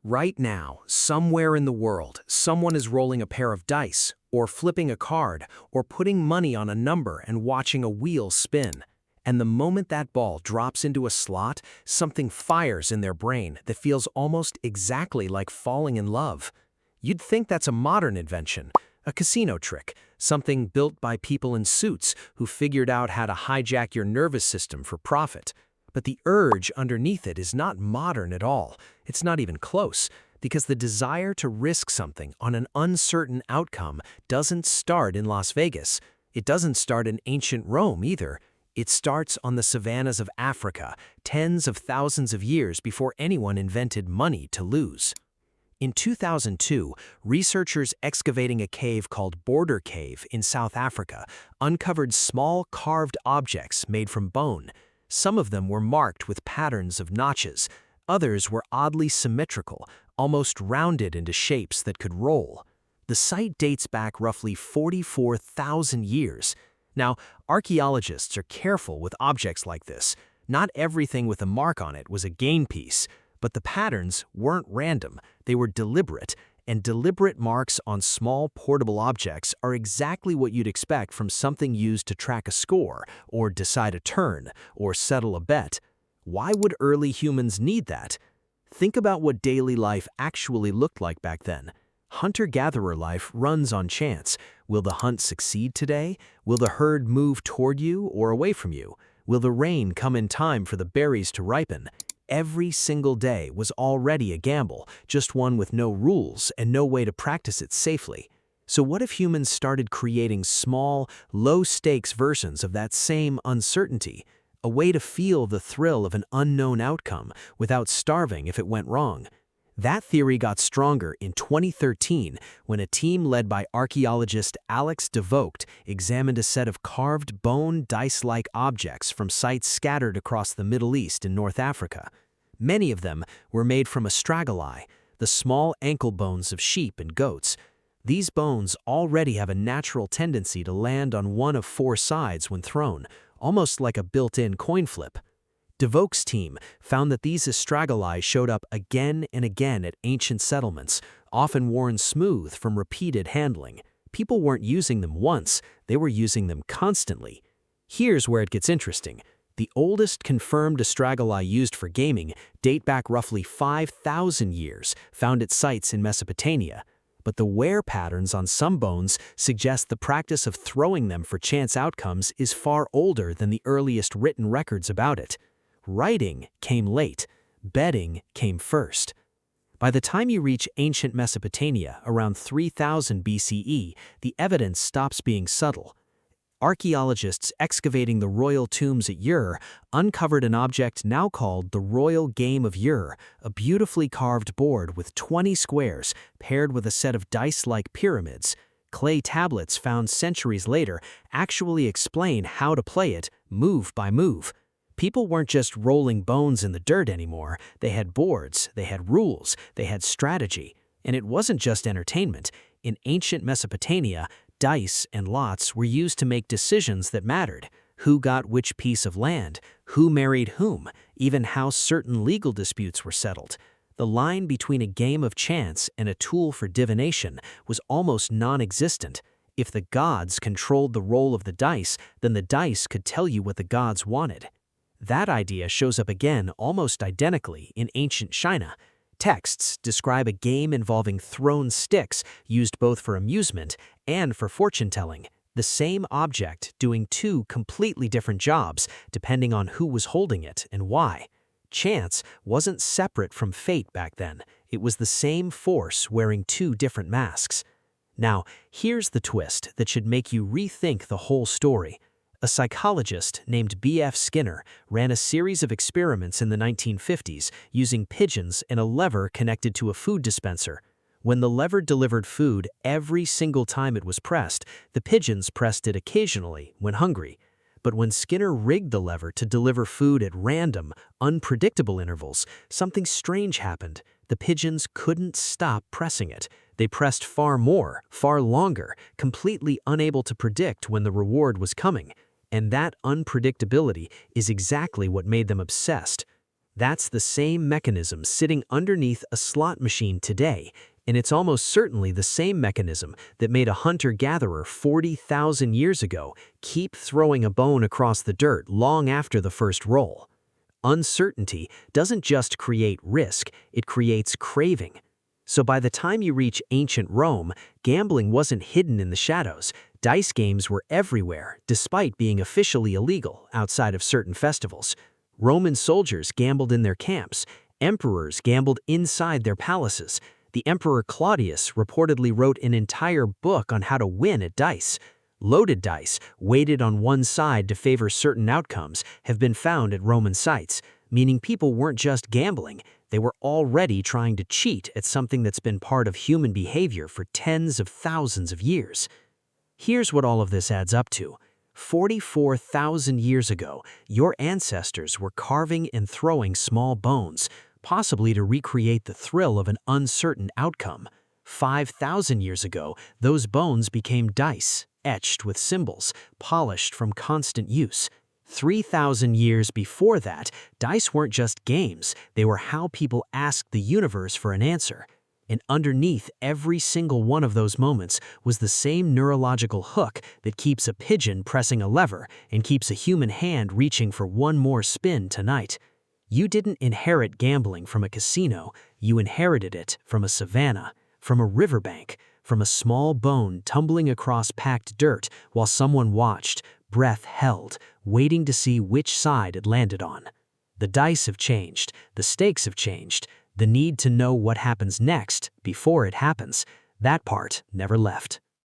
Right now, somewhere in the world, someone is rolling a pair of dice, or flipping a card, or putting money on a number and watching a wheel spin. And the moment that ball drops into a slot, something fires in their brain that feels almost exactly like falling in love. You'd think that's a modern invention, a casino trick, something built by people in suits who figured out how to hijack your nervous system for profit. But the urge underneath it is not modern at all. It's not even close, because the desire to risk something on an uncertain outcome doesn't start in Las Vegas. It doesn't start in ancient Rome either. It starts on the savannas of Africa, tens of thousands of years before anyone invented money to lose. In 2002, researchers excavating a cave called Border Cave in South Africa uncovered small carved objects made from bone. Some of them were marked with patterns of notches. Others were oddly symmetrical, almost rounded into shapes that could roll. The site dates back roughly 44,000 years. Now, archaeologists are careful with objects like this. Not everything with a mark on it was a gain piece, but the patterns weren't random. They were deliberate, and deliberate marks on small portable objects are exactly what you'd expect from something used to track a score, or decide a turn, or settle a bet. Why would early humans need that? Think about what daily life actually looked like back then. Hunter-gatherer life runs on chance. Will the hunt succeed today? Will the herd move toward you or away from you? Will the rain come in time for the berries to ripen? Every single day was already a gamble, just one with no rules and no way to practice it safely. So what if humans started creating small, low-stakes versions of that same uncertainty? A way to feel the thrill of an unknown outcome without starving if it went wrong. That theory got stronger in 2013 when a team led by archaeologist Alex de Vogt examined a set of carved bone dice-like objects from sites scattered across the Middle East and North Africa. Many of them were made from astragali, the small ankle bones of sheep and goats. These bones already have a natural tendency to land on one of four sides when thrown, almost like a built-in coin flip. De Vogt's team found that these astragali showed up again and again at ancient settlements, often worn smooth from repeated handling. People weren't using them once, they were using them constantly. Here's where it gets interesting. The oldest confirmed astragali used for gaming date back roughly 5,000 years, found at sites in Mesopotamia. But the wear patterns on some bones suggest the practice of throwing them for chance outcomes is far older than the earliest written records about it. Writing came late, betting came first. By the time you reach ancient Mesopotamia, around 3000 BCE, the evidence stops being subtle. Archaeologists excavating the royal tombs at Ur uncovered an object now called the Royal Game of Ur, a beautifully carved board with 20 squares paired with a set of dice-like pyramids. Clay tablets found centuries later actually explain how to play it, move by move. People weren't just rolling bones in the dirt anymore. They had boards, they had rules, they had strategy. And it wasn't just entertainment. In ancient Mesopotamia, dice and lots were used to make decisions that mattered. Who got which piece of land, who married whom, even how certain legal disputes were settled. The line between a game of chance and a tool for divination was almost non-existent. If the gods controlled the roll of the dice, then the dice could tell you what the gods wanted. That idea shows up again almost identically in ancient China. Texts describe a game involving thrown sticks used both for amusement and for fortune-telling, the same object doing two completely different jobs depending on who was holding it and why. Chance wasn't separate from fate back then. It was the same force wearing two different masks. Now, here's the twist that should make you rethink the whole story. A psychologist named B.F. Skinner ran a series of experiments in the 1950s using pigeons and a lever connected to a food dispenser. When the lever delivered food every single time it was pressed, the pigeons pressed it occasionally when hungry. But when Skinner rigged the lever to deliver food at random, unpredictable intervals, something strange happened. The pigeons couldn't stop pressing it. They pressed far more, far longer, completely unable to predict when the reward was coming. And that unpredictability is exactly what made them obsessed. That's the same mechanism sitting underneath a slot machine today, and it's almost certainly the same mechanism that made a hunter-gatherer 40,000 years ago keep throwing a bone across the dirt long after the first roll. Uncertainty doesn't just create risk, it creates craving. So by the time you reach ancient Rome, gambling wasn't hidden in the shadows. Dice games were everywhere, despite being officially illegal outside of certain festivals. Roman soldiers gambled in their camps. Emperors gambled inside their palaces. The Emperor Claudius reportedly wrote an entire book on how to win at dice. Loaded dice, weighted on one side to favor certain outcomes, have been found at Roman sites, meaning people weren't just gambling, they were already trying to cheat at something that's been part of human behavior for tens of thousands of years. Here's what all of this adds up to. 44,000 years ago, your ancestors were carving and throwing small bones, possibly to recreate the thrill of an uncertain outcome. 5,000 years ago, those bones became dice, etched with symbols, polished from constant use. 3,000 years before that, dice weren't just games, they were how people asked the universe for an answer. And underneath every single one of those moments was the same neurological hook that keeps a pigeon pressing a lever and keeps a human hand reaching for one more spin tonight. You didn't inherit gambling from a casino, you inherited it from a savanna, from a riverbank, from a small bone tumbling across packed dirt while someone watched, breath held, waiting to see which side it landed on. The dice have changed, the stakes have changed, the need to know what happens next before it happens, that part never left.